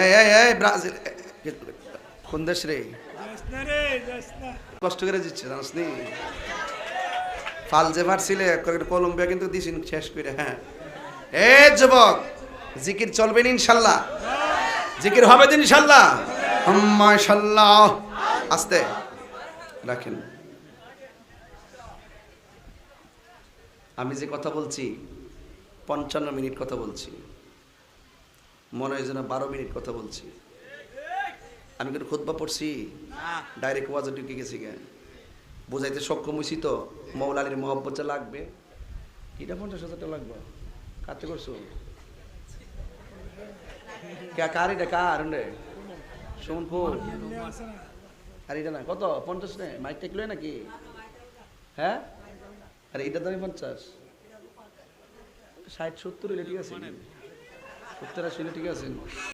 এই ব্রাজিল কোন দেশ রে? কষ্ট করে দিচ্ছে জানাস নি? ফাল যে মারছিলে কলম্বিয়া কিন্তু দিছিন শেষ করে। হ্যাঁ এ যুবক, জিকির চলবেন ইনশাল্লাহ, জিকির হবে তো ইনশাল্লাহ। মাশাআল্লাহ। আস্তে রাখেন। আমি যে কথা বলছি 55 মিনিট কথা বলছি, মনে হয় যেন 12 মিনিট কথা বলছি। আমি কিন্তু খুতবা পড়ছি, ডাইরেক্ট ওয়াজে ঢুকে গেছি গে, বোঝাইতে সক্ষম হয়েছি তো। মৌলা আলীর মহব্বত যা লাগবে, এটা 50,000 টাকা লাগবে। কাটতে করছো কার? এটা কার রে? সোমপুর। আর এটা না কত? 50 নে মাইক টেকলো নাকি? হ্যাঁ, আর এটা দামি 50, 60 70 হলে ঠিক আছে, 70 80 হলে ঠিক আছে।